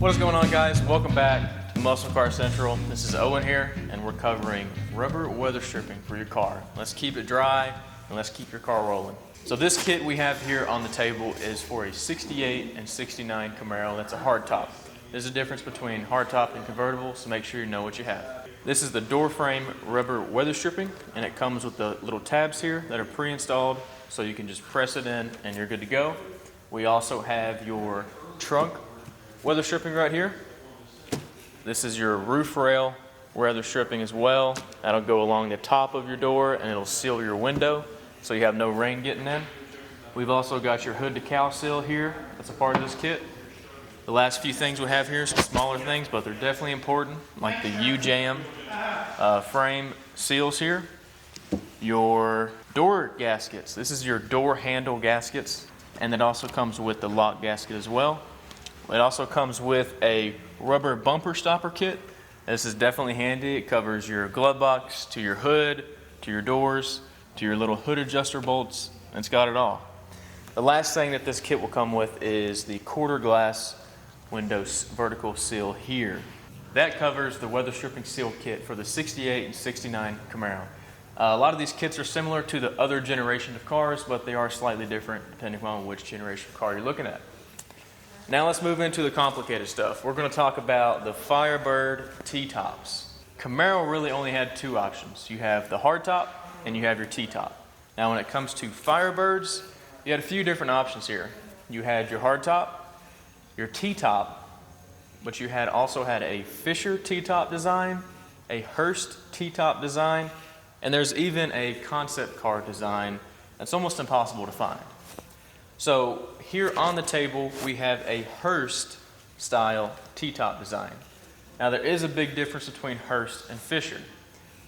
What is going on, guys? Welcome back to Muscle Car Central. This is Owen here, and we're covering rubber weather stripping for your car. Let's keep it dry and let's keep your car rolling. So this kit we have here on the table is for a 68 and 69 Camaro. That's a hardtop. There's a difference between hardtop and convertible, so make sure you know what you have. This is the door frame rubber weather stripping, and it comes with the little tabs here that are pre-installed, so you can just press it in and you're good to go. We also have your trunk weather stripping right here. This is your roof rail weather stripping as well. That'll go along the top of your door and it'll seal your window so you have no rain getting in. We've also got your hood decal seal here. That's a part of this kit. The last few things we have here are some smaller things, but they're definitely important, like the U-Jam frame seals here. Your door gaskets. This is your door handle gaskets, and it also comes with the lock gasket as well. It also comes with a rubber bumper stopper kit. This is definitely handy. It covers your glove box, to your hood, to your doors, to your little hood adjuster bolts. It's got it all. The last thing that this kit will come with is the quarter glass window vertical seal here. That covers the weather stripping seal kit for the 68 and 69 Camaro. A lot of these kits are similar to the other generation of cars, but they are slightly different depending on which generation of car you're looking at. Now let's move into the complicated stuff. We're going to talk about the Firebird T-tops. Camaro really only had two options. You have the hardtop and you have your T-top. Now when it comes to Firebirds, you had a few different options here. You had your hardtop, your T-top, but you also had a Fisher T-top design, a Hurst T-top design, and there's even a concept car design that's almost impossible to find. So here on the table, we have a Hurst style T-top design. Now there is a big difference between Hurst and Fisher.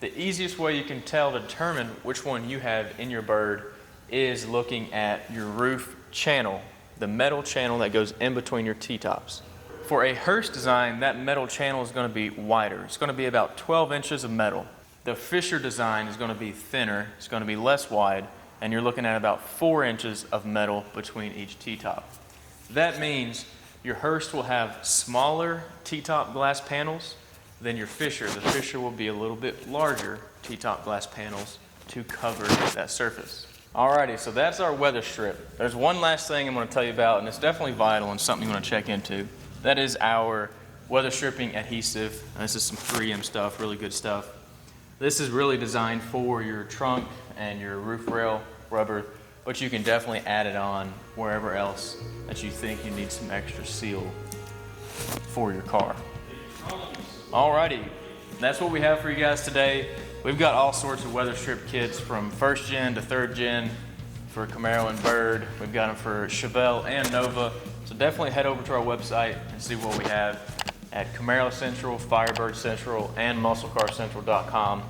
The easiest way you can tell to determine which one you have in your bird is looking at your roof channel, the metal channel that goes in between your T-tops. For a Hurst design, that metal channel is going to be wider. It's going to be about 12 inches of metal. The Fisher design is going to be thinner. It's going to be less wide, and you're looking at about 4 inches of metal between each T-top. That means your Hurst will have smaller T-top glass panels than your Fisher. The Fisher will be a little bit larger T-top glass panels to cover that surface. Alrighty, so that's our weather strip. There's one last thing I'm going to tell you about, and it's definitely vital and something you want to check into. That is our weather stripping adhesive. This is some 3M stuff, really good stuff. This is really designed for your trunk and your roof rail rubber, but you can definitely add it on wherever else that you think you need some extra seal for your car. Alrighty, that's what we have for you guys today. We've got all sorts of weather strip kits from 1st gen to 3rd gen for Camaro and Bird. We've got them for Chevelle and Nova. So definitely head over to our website and see what we have at Camaro Central, Firebird Central, and MuscleCarCentral.com.